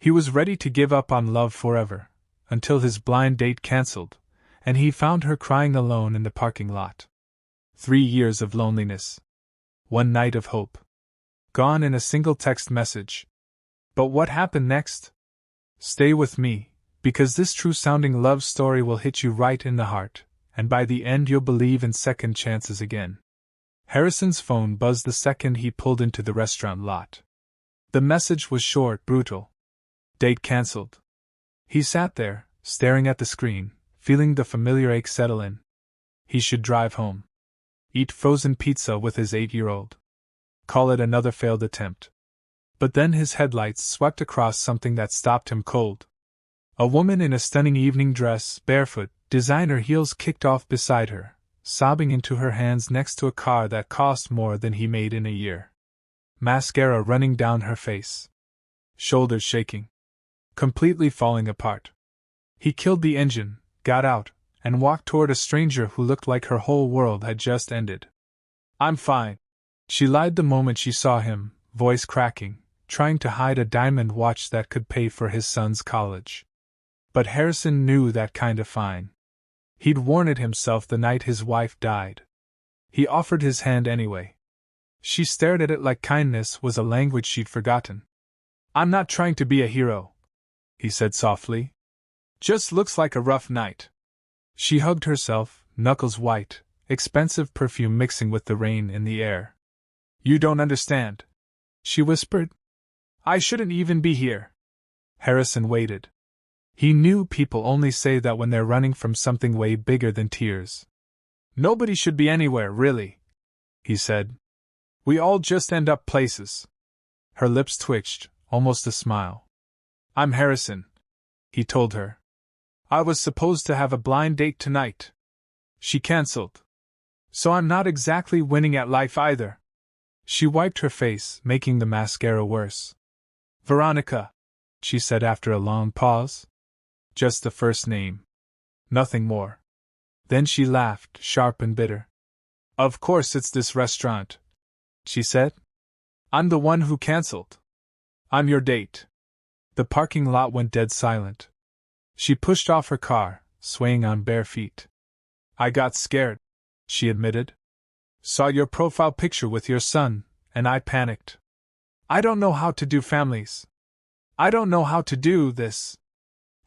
He was ready to give up on love forever, until his blind date cancelled, and he found her crying alone in the parking lot. 3 years of loneliness. 1 night of hope. Gone in a single text message. But what happened next? Stay with me, because this true-sounding love story will hit you right in the heart, and by the end you'll believe in second chances again. Harrison's phone buzzed the second he pulled into the restaurant lot. The message was short, brutal. Date cancelled. He sat there, staring at the screen, feeling the familiar ache settle in. He should drive home. Eat frozen pizza with his 8-year-old. Call it another failed attempt. But then his headlights swept across something that stopped him cold. A woman in a stunning evening dress, barefoot, designer heels kicked off beside her, sobbing into her hands next to a car that cost more than he made in a year. Mascara running down her face. Shoulders shaking. Completely falling apart. He killed the engine, got out, and walked toward a stranger who looked like her whole world had just ended. "I'm fine," she lied the moment she saw him, voice cracking, trying to hide a diamond watch that could pay for his son's college. But Harrison knew that kind of fine. He'd worn it himself the night his wife died. He offered his hand anyway. She stared at it like kindness was a language she'd forgotten. "I'm not trying to be a hero," he said softly. "Just looks like a rough night." She hugged herself, knuckles white, expensive perfume mixing with the rain in the air. "You don't understand," she whispered. "I shouldn't even be here." Harrison waited. He knew people only say that when they're running from something way bigger than tears. "Nobody should be anywhere, really," he said. "We all just end up places." Her lips twitched, almost a smile. "I'm Harrison," he told her. "I was supposed to have a blind date tonight. She cancelled. So I'm not exactly winning at life either." She wiped her face, making the mascara worse. "Veronica," she said after a long pause. "Just the first name. Nothing more." Then she laughed, sharp and bitter. "Of course it's this restaurant," she said. "I'm the one who cancelled. I'm your date." The parking lot went dead silent. She pushed off her car, swaying on bare feet. "I got scared," she admitted. "Saw your profile picture with your son, and I panicked. I don't know how to do families. I don't know how to do this."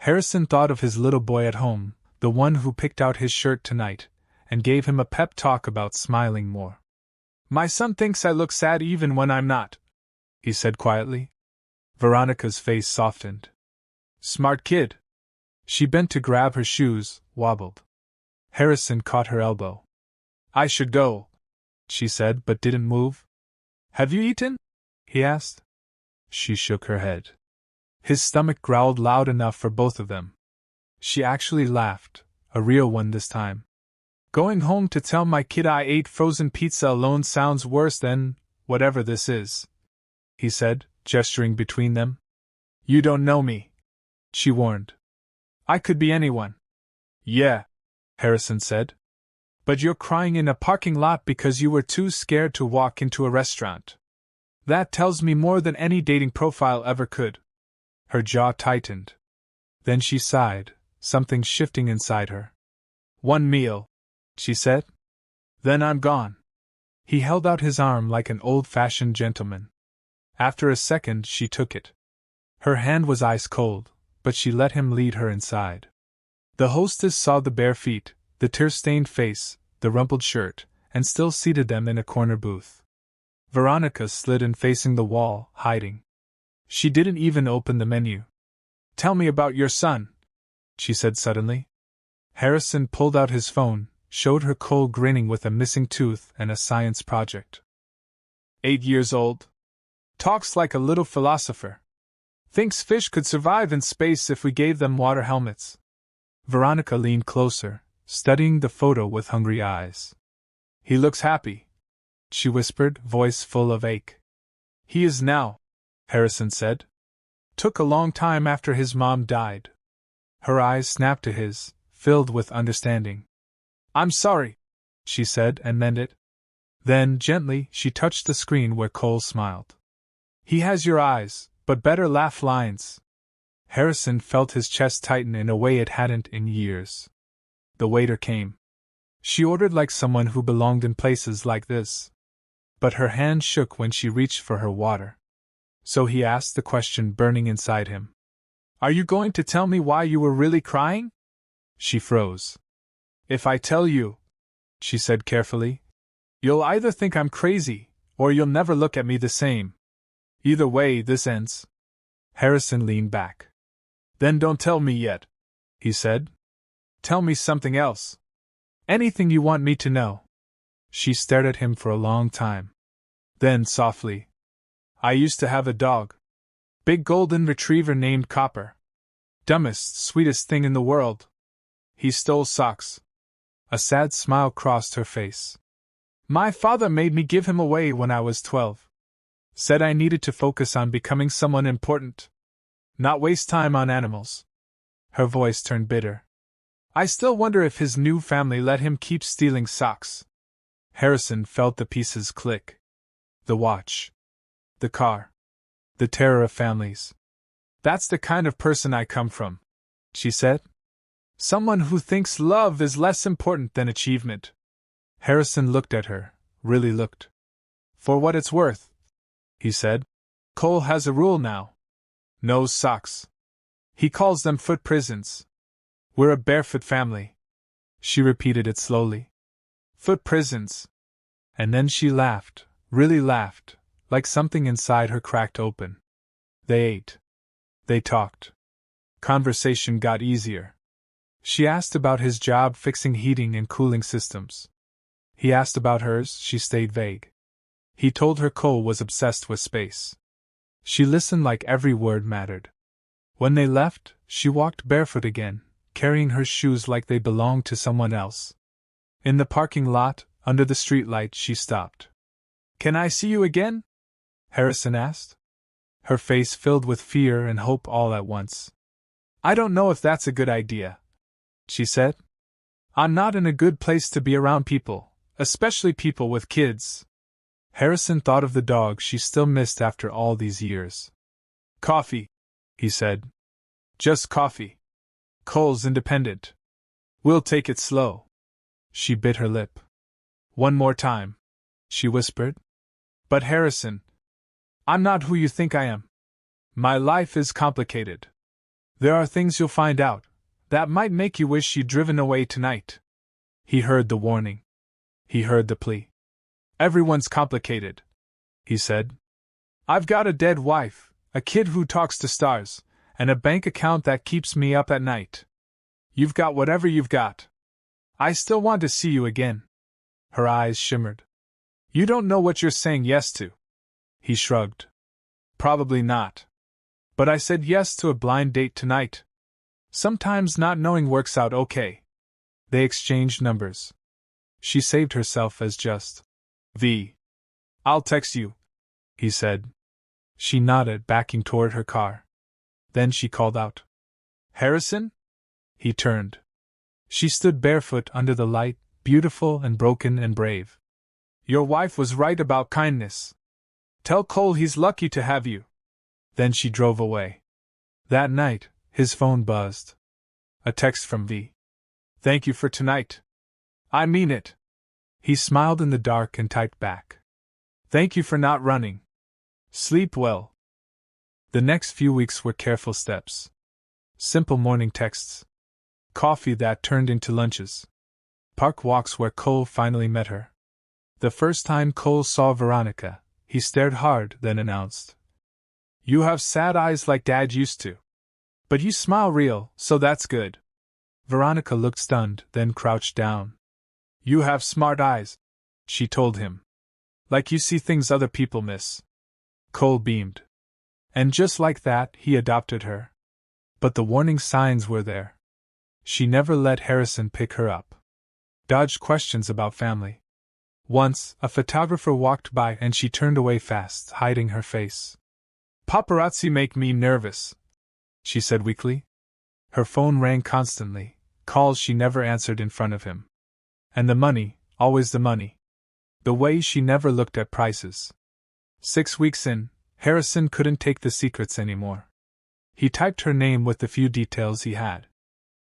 Harrison thought of his little boy at home, the one who picked out his shirt tonight, and gave him a pep talk about smiling more. "My son thinks I look sad even when I'm not," he said quietly. Veronica's face softened. "Smart kid." She bent to grab her shoes, wobbled. Harrison caught her elbow. "I should go," she said, but didn't move. "Have you eaten?" he asked. She shook her head. His stomach growled loud enough for both of them. She actually laughed, a real one this time. "Going home to tell my kid I ate frozen pizza alone sounds worse than whatever this is," he said, gesturing between them. "You don't know me," she warned. "I could be anyone." "Yeah," Harrison said. "But you're crying in a parking lot because you were too scared to walk into a restaurant. That tells me more than any dating profile ever could." Her jaw tightened. Then she sighed, something shifting inside her. "1 meal," she said. "Then I'm gone." He held out his arm like an old-fashioned gentleman. After a second, she took it. Her hand was ice cold, but she let him lead her inside. The hostess saw the bare feet, the tear-stained face, the rumpled shirt, and still seated them in a corner booth. Veronica slid in facing the wall, hiding. She didn't even open the menu. "Tell me about your son," she said suddenly. Harrison pulled out his phone, showed her Cole grinning with a missing tooth and a science project. 8 years old. Talks like a little philosopher. Thinks fish could survive in space if we gave them water helmets. Veronica leaned closer, studying the photo with hungry eyes. "He looks happy," she whispered, voice full of ache. "He is now," Harrison said. "Took a long time after his mom died." Her eyes snapped to his, filled with understanding. "I'm sorry," she said and meant it. Then, gently, she touched the screen where Cole smiled. "He has your eyes, but better laugh lines. Harrison felt his chest tighten in a way it hadn't in years. The waiter came. She ordered like someone who belonged in places like this. But her hand shook when she reached for her water. So he asked the question burning inside him. Are you going to tell me why you were really crying? She froze. If I tell you, she said carefully, you'll either think I'm crazy, or you'll never look at me the same. Either way, this ends. Harrison leaned back. Then don't tell me yet, he said. Tell me something else. Anything you want me to know. She stared at him for a long time. Then, softly, I used to have a dog. Big golden retriever named Copper. Dumbest, sweetest thing in the world. He stole socks. A sad smile crossed her face. My father made me give him away when I was 12. Said I needed to focus on becoming someone important. Not waste time on animals. Her voice turned bitter. I still wonder if his new family let him keep stealing socks. Harrison felt the pieces click. The watch. The car. The terror of families. That's the kind of person I come from, she said. Someone who thinks love is less important than achievement. Harrison looked at her, really looked. For what it's worth, he said. Cole has a rule now. No socks. He calls them foot prisons. We're a barefoot family. She repeated it slowly. Foot prisons. And then she laughed, really laughed, like something inside her cracked open. They ate. They talked. Conversation got easier. She asked about his job fixing heating and cooling systems. He asked about hers, she stayed vague. He told her Cole was obsessed with space. She listened like every word mattered. When they left, she walked barefoot again, carrying her shoes like they belonged to someone else. In the parking lot, under the streetlight, she stopped. Can I see you again? Harrison asked. Her face filled with fear and hope all at once. I don't know if that's a good idea, she said. I'm not in a good place to be around people, especially people with kids. Harrison thought of the dog she still missed after all these years. Coffee, he said. Just coffee. Cole's independent. We'll take it slow. She bit her lip. One more time, she whispered. But Harrison, I'm not who you think I am. My life is complicated. There are things you'll find out that might make you wish you'd driven away tonight. He heard the warning. He heard the plea. Everyone's complicated, he said. I've got a dead wife, a kid who talks to stars, and a bank account that keeps me up at night. You've got whatever you've got. I still want to see you again. Her eyes shimmered. You don't know what you're saying yes to. He shrugged. Probably not. But I said yes to a blind date tonight. Sometimes not knowing works out okay. They exchanged numbers. She saved herself as just V. I'll text you, he said. She nodded, backing toward her car. Then she called out. Harrison? He turned. She stood barefoot under the light, beautiful and broken and brave. Your wife was right about kindness. Tell Cole he's lucky to have you. Then she drove away. That night, his phone buzzed. A text from V. Thank you for tonight. I mean it. He smiled in the dark and typed back. Thank you for not running. Sleep well. The next few weeks were careful steps. Simple morning texts. Coffee that turned into lunches. Park walks where Cole finally met her. The first time Cole saw Veronica, he stared hard, then announced. You have sad eyes like Dad used to. But you smile real, so that's good. Veronica looked stunned, then crouched down. You have smart eyes, she told him. Like you see things other people miss. Cole beamed. And just like that, he adopted her. But the warning signs were there. She never let Harrison pick her up. Dodged questions about family. Once, a photographer walked by and she turned away fast, hiding her face. Paparazzi make me nervous, she said weakly. Her phone rang constantly, calls she never answered in front of him. And the money, always the money. The way she never looked at prices. 6 weeks in, Harrison couldn't take the secrets anymore. He typed her name with the few details he had.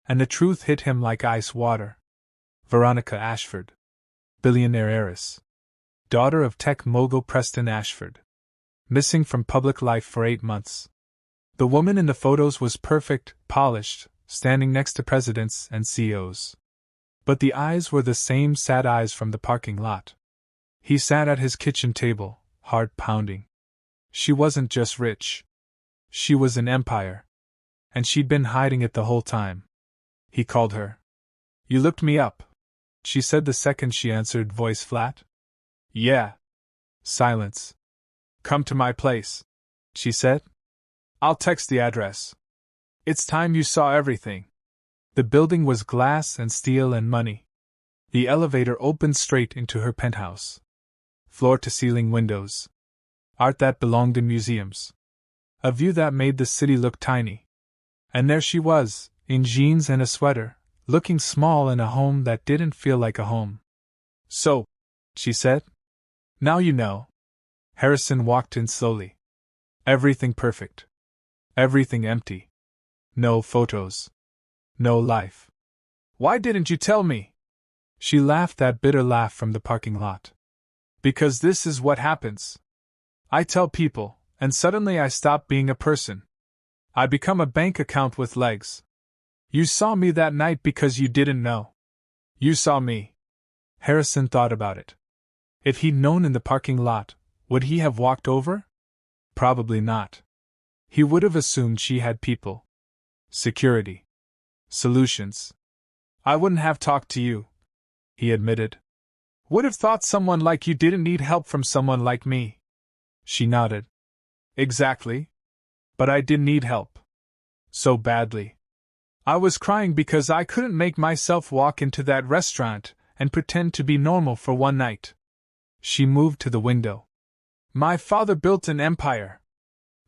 And the truth hit him like ice water. Veronica Ashford. Billionaire heiress. Daughter of tech mogul Preston Ashford. Missing from public life for 8 months. The woman in the photos was perfect, polished, standing next to presidents and CEOs. But the eyes were the same sad eyes from the parking lot. He sat at his kitchen table, heart pounding. She wasn't just rich. She was an empire. And she'd been hiding it the whole time. He called her. "You looked me up," she said the second she answered, voice flat. "Yeah." Silence. "Come to my place," she said. "I'll text the address. It's time you saw everything." The building was glass and steel and money. The elevator opened straight into her penthouse. Floor-to-ceiling windows. Art that belonged in museums. A view that made the city look tiny. And there she was, in jeans and a sweater, looking small in a home that didn't feel like a home. "So," she said. "Now you know." Harrison walked in slowly. Everything perfect. Everything empty. No photos. No life. "Why didn't you tell me?" She laughed that bitter laugh from the parking lot. "Because this is what happens. I tell people, and suddenly I stop being a person. I become a bank account with legs. You saw me that night because you didn't know. You saw me." Harrison thought about it. If he'd known in the parking lot, would he have walked over? Probably not. He would have assumed she had people. Security. Solutions. "I wouldn't have talked to you," he admitted. "Would have thought someone like you didn't need help from someone like me." She nodded. "Exactly. But I did need help. So badly. I was crying because I couldn't make myself walk into that restaurant and pretend to be normal for one night." She moved to the window. "My father built an empire.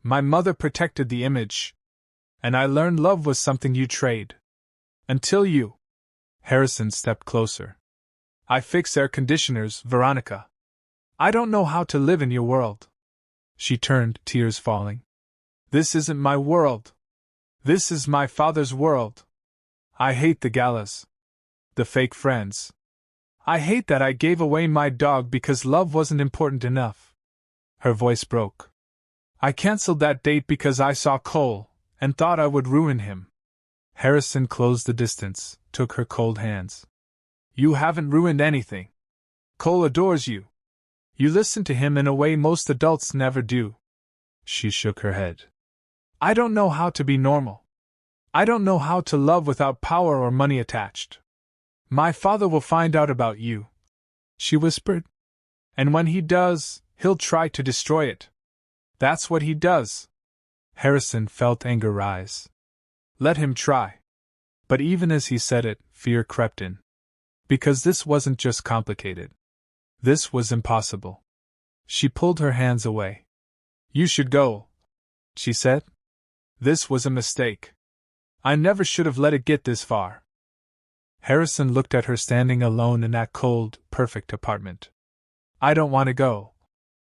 My mother protected the image. And I learned love was something you trade. Until you." Harrison stepped closer. "I fix air conditioners, Veronica. I don't know how to live in your world." She turned, tears falling. "This isn't my world. This is my father's world. I hate the galas. The fake friends. I hate that I gave away my dog because love wasn't important enough." Her voice broke. "I cancelled that date because I saw Cole, and thought I would ruin him." Harrison closed the distance, took her cold hands. "You haven't ruined anything. Cole adores you. You listen to him in a way most adults never do." She shook her head. "I don't know how to be normal. I don't know how to love without power or money attached. My father will find out about you," she whispered. "And when he does, he'll try to destroy it. That's what he does." Harrison felt anger rise. Let him try. But even as he said it, fear crept in. Because this wasn't just complicated. This was impossible. She pulled her hands away. "You should go," she said. "This was a mistake. I never should have let it get this far." Harrison looked at her standing alone in that cold, perfect apartment. "I don't want to go,"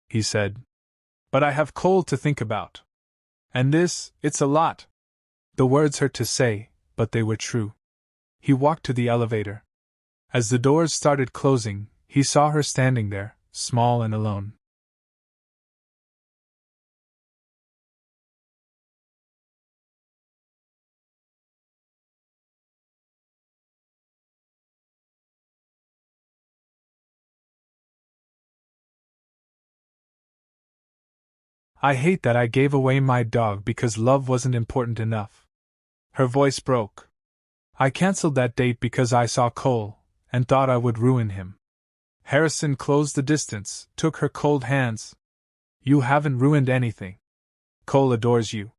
he said. "But I have Cole to think about. And it's a lot." The words hurt to say, but they were true. He walked to the elevator. As the doors started closing, he saw her standing there, small and alone. "I hate that I gave away my dog because love wasn't important enough." Her voice broke. "I cancelled that date because I saw Cole, and thought I would ruin him." Harrison closed the distance, took her cold hands. "You haven't ruined anything. Cole adores you.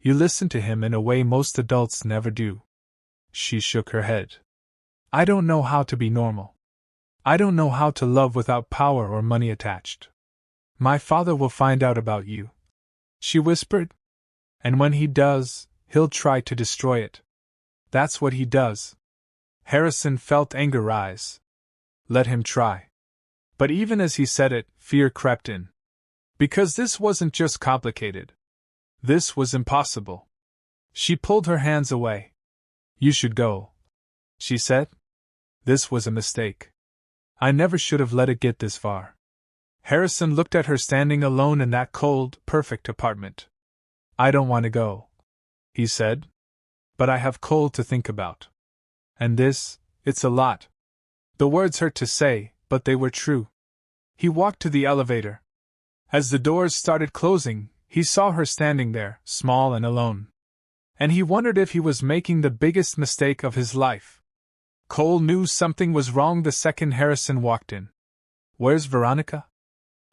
You listen to him in a way most adults never do." She shook her head. "I don't know how to be normal. I don't know how to love without power or money attached. My father will find out about you," she whispered. "And when he does, he'll try to destroy it. That's what he does." Harrison felt anger rise. Let him try. But even as he said it, fear crept in. Because this wasn't just complicated. This was impossible. She pulled her hands away. You should go, she said. This was a mistake. I never should have let it get this far. Harrison looked at her standing alone in that cold, perfect apartment. I don't want to go, he said. But I have Cole to think about. And this, it's a lot. The words hurt to say, but they were true. He walked to the elevator. As the doors started closing, he saw her standing there, small and alone. And he wondered if he was making the biggest mistake of his life. Cole knew something was wrong the second Harrison walked in. Where's Veronica?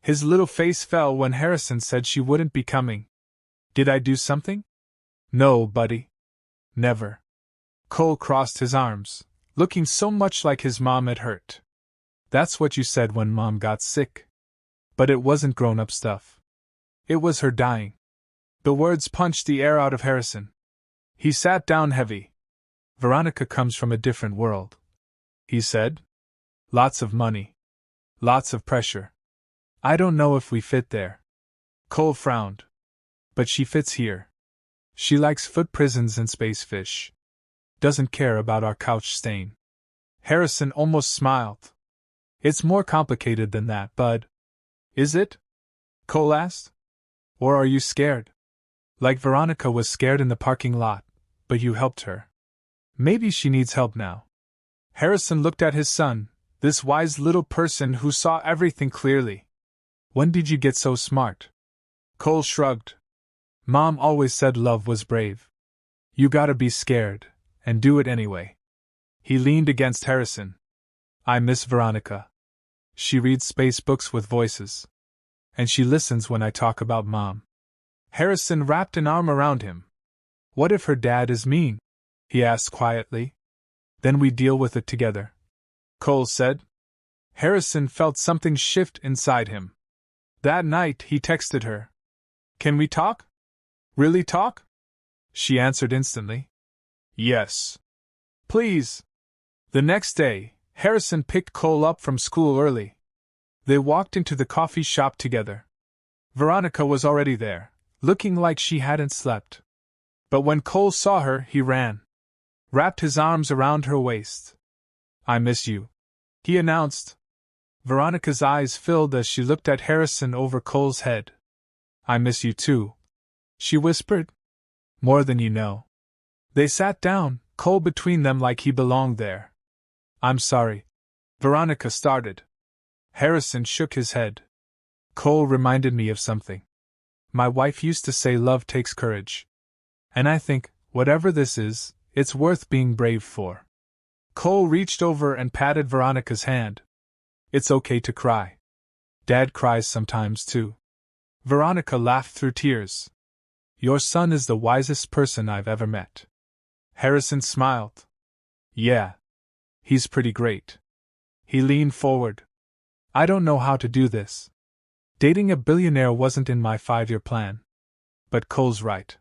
His little face fell when Harrison said she wouldn't be coming. Did I do something? No, buddy. Never. Cole crossed his arms, looking so much like his mom it hurt. That's what you said when Mom got sick. But it wasn't grown-up stuff. It was her dying. The words punched the air out of Harrison. He sat down heavy. Veronica comes from a different world, he said. Lots of money. Lots of pressure. I don't know if we fit there. Cole frowned. But she fits here. She likes foot prisons and space fish. Doesn't care about our couch stain. Harrison almost smiled. It's more complicated than that, bud. Is it? Cole asked. Or are you scared? Like Veronica was scared in the parking lot, but you helped her. Maybe she needs help now. Harrison looked at his son, this wise little person who saw everything clearly. When did you get so smart? Cole shrugged. Mom always said love was brave. You gotta be scared, and do it anyway. He leaned against Harrison. I miss Veronica. She reads space books with voices. And she listens when I talk about Mom. Harrison wrapped an arm around him. What if her dad is mean? He asked quietly. Then we deal with it together, Cole said. Harrison felt something shift inside him. That night he texted her. Can we talk? Really talk? She answered instantly. Yes. Please. The next day, Harrison picked Cole up from school early. They walked into the coffee shop together. Veronica was already there, looking like she hadn't slept. But when Cole saw her, he ran. Wrapped his arms around her waist. I miss you, he announced. Veronica's eyes filled as she looked at Harrison over Cole's head. I miss you too, she whispered. More than you know. They sat down, Cole between them like he belonged there. I'm sorry, Veronica started. Harrison shook his head. Cole reminded me of something. My wife used to say love takes courage. And I think, whatever this is, it's worth being brave for. Cole reached over and patted Veronica's hand. It's okay to cry. Dad cries sometimes too. Veronica laughed through tears. Your son is the wisest person I've ever met. Harrison smiled. Yeah. He's pretty great. He leaned forward. I don't know how to do this. Dating a billionaire wasn't in my 5-year plan. But Cole's right.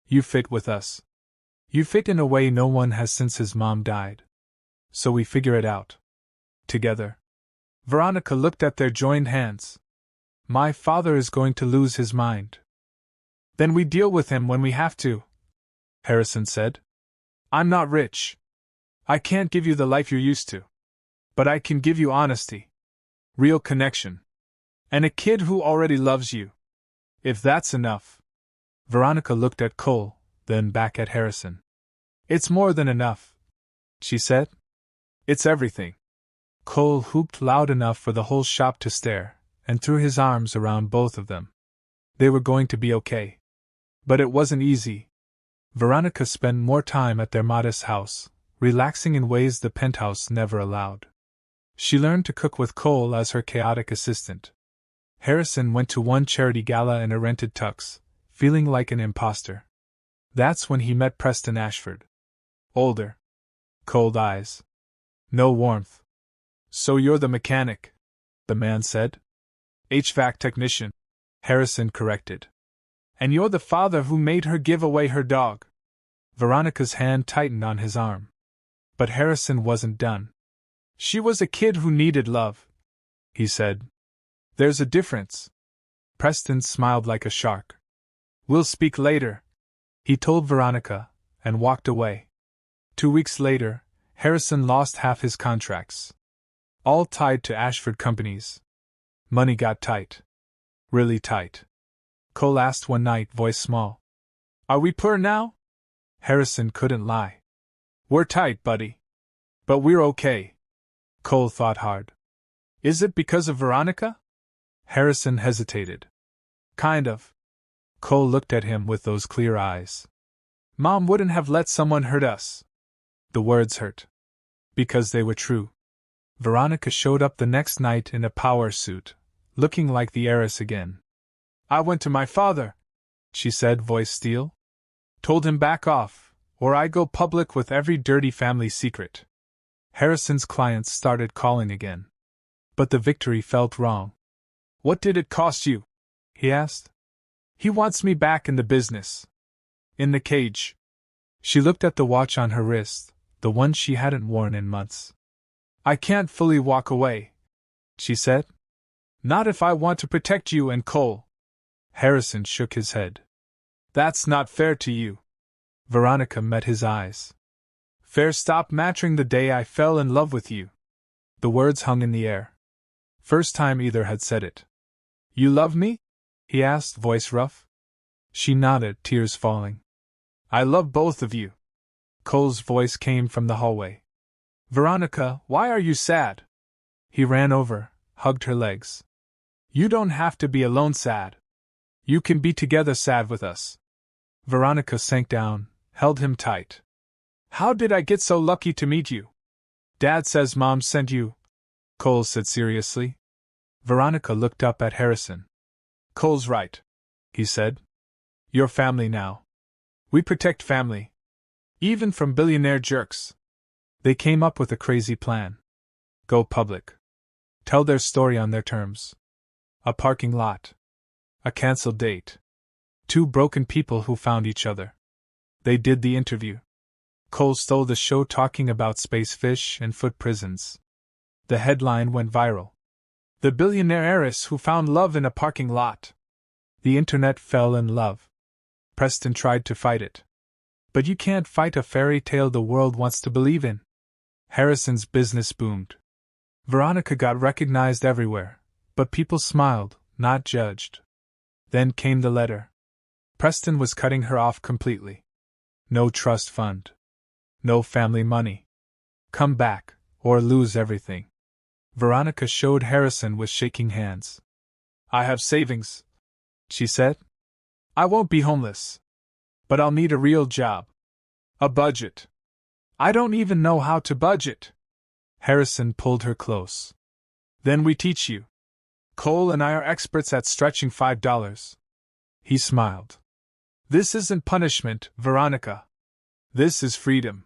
You fit with us. You fit in a way no one has since his mom died. So we figure it out. Together. Veronica looked at their joined hands. My father is going to lose his mind. Then we deal with him when we have to, Harrison said. I'm not rich. I can't give you the life you're used to. But I can give you honesty. Real connection. And a kid who already loves you. If that's enough. Veronica looked at Cole, then back at Harrison. It's more than enough, she said. It's everything. Cole whooped loud enough for the whole shop to stare, and threw his arms around both of them. They were going to be okay. But it wasn't easy. Veronica spent more time at their modest house, relaxing in ways the penthouse never allowed. She learned to cook with Cole as her chaotic assistant. Harrison went to one charity gala in a rented tux, feeling like an imposter. That's when he met Preston Ashford. Older. Cold eyes. No warmth. So you're the mechanic, the man said. HVAC technician, Harrison corrected. And you're the father who made her give away her dog. Veronica's hand tightened on his arm. But Harrison wasn't done. She was a kid who needed love, he said. There's a difference. Preston smiled like a shark. We'll speak later, He told Veronica, and walked away. 2 weeks later, Harrison lost half his contracts. All tied to Ashford companies. Money got tight. Really tight. Cole asked one night, voice small. Are we poor now? Harrison couldn't lie. We're tight, buddy. But we're okay. Cole thought hard. Is it because of Veronica? Harrison hesitated. Kind of. Cole looked at him with those clear eyes. Mom wouldn't have let someone hurt us. The words hurt. Because they were true. Veronica showed up the next night in a power suit, looking like the heiress again. I went to my father, she said, voice steel. Told him back off, or I go public with every dirty family secret. Harrison's clients started calling again. But the victory felt wrong. What did it cost you? He asked. He wants me back in the business. In the cage. She looked at the watch on her wrist, the one she hadn't worn in months. I can't fully walk away, she said. Not if I want to protect you and Cole. Harrison shook his head. That's not fair to you. Veronica met his eyes. Fair stopped mattering the day I fell in love with you. The words hung in the air. First time either had said it. You love me? He asked, voice rough. She nodded, tears falling. I love both of you. Cole's voice came from the hallway. Veronica, why are you sad? He ran over, hugged her legs. You don't have to be alone sad. You can be together sad with us. Veronica sank down, held him tight. How did I get so lucky to meet you? Dad says Mom sent you, Cole said seriously. Veronica looked up at Harrison. Cole's right, he said. You're family now. We protect family. Even from billionaire jerks. They came up with a crazy plan. Go public. Tell their story on their terms. A parking lot. A canceled date. 2 broken people who found each other. They did the interview. Cole stole the show talking about space fish and foot prisons. The headline went viral. The billionaire heiress who found love in a parking lot. The internet fell in love. Preston tried to fight it. But you can't fight a fairy tale the world wants to believe in. Harrison's business boomed. Veronica got recognized everywhere, but people smiled, not judged. Then came the letter. Preston was cutting her off completely. No trust fund. No family money. Come back, or lose everything. Veronica showed Harrison with shaking hands. I have savings, she said. I won't be homeless. But I'll need a real job. A budget. I don't even know how to budget. Harrison pulled her close. Then we teach you. Cole and I are experts at stretching $5. He smiled. This isn't punishment, Veronica. This is freedom.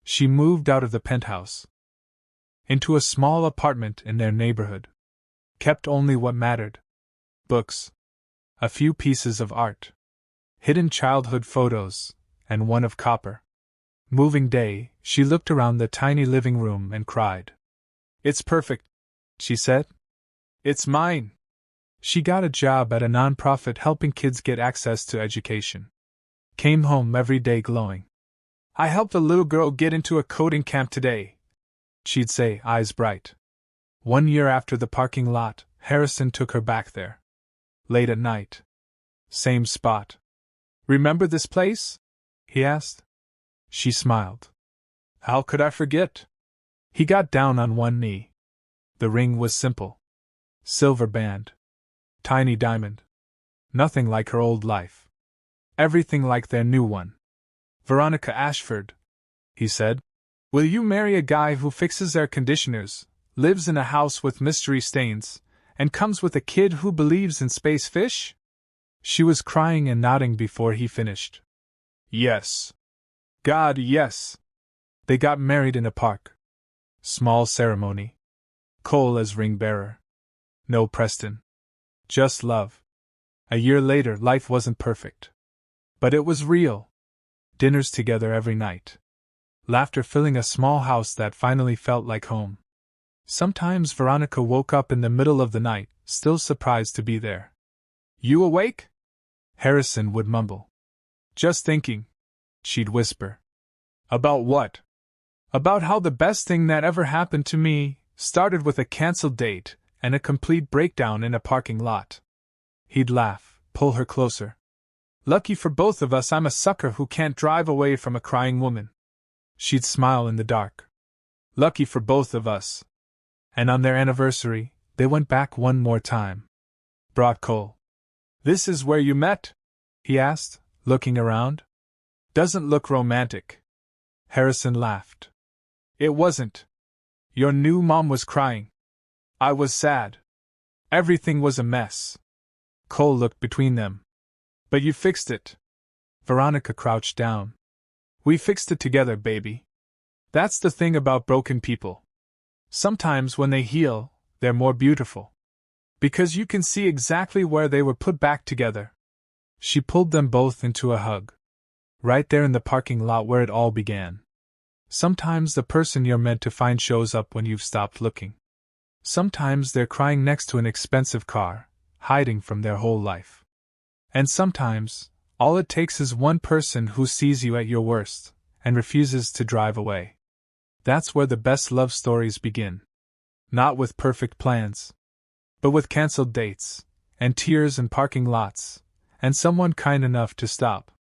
She moved out of the penthouse. Into a small apartment in their neighborhood. Kept only what mattered. Books. A few pieces of art. Hidden childhood photos, and one of copper. Moving day, she looked around the tiny living room and cried. It's perfect, she said. It's mine. She got a job at a nonprofit helping kids get access to education. Came home every day glowing. I helped a little girl get into a coding camp today, she'd say, eyes bright. 1 year after the parking lot, Harrison took her back there. Late at night. Same spot. Remember this place? He asked. She smiled. How could I forget? He got down on one knee. The ring was simple. Silver band. Tiny diamond. Nothing like her old life. Everything like their new one. Veronica Ashford, he said. Will you marry a guy who fixes air conditioners, lives in a house with mystery stains, and comes with a kid who believes in space fish? She was crying and nodding before he finished. Yes. God, yes. They got married in a park. Small ceremony. Cole as ring bearer. No Preston. Just love. A year later, life wasn't perfect. But it was real. Dinners together every night. Laughter filling a small house that finally felt like home. Sometimes Veronica woke up in the middle of the night, still surprised to be there. You awake? Harrison would mumble. Just thinking, she'd whisper. About what? About how the best thing that ever happened to me started with a cancelled date and a complete breakdown in a parking lot. He'd laugh, pull her closer. Lucky for both of us I'm a sucker who can't drive away from a crying woman. She'd smile in the dark. Lucky for both of us. And on their anniversary, they went back one more time. Brought Cole. This is where you met? He asked, looking around. Doesn't look romantic. Harrison laughed. It wasn't. Your new mom was crying. I was sad. Everything was a mess. Cole looked between them. But you fixed it. Veronica crouched down. We fixed it together, baby. That's the thing about broken people. Sometimes when they heal, they're more beautiful. Because you can see exactly where they were put back together. She pulled them both into a hug. Right there in the parking lot where it all began. Sometimes the person you're meant to find shows up when you've stopped looking. Sometimes they're crying next to an expensive car, hiding from their whole life. And sometimes, all it takes is one person who sees you at your worst, and refuses to drive away. That's where the best love stories begin. Not with perfect plans, but with cancelled dates, and tears and parking lots, and someone kind enough to stop.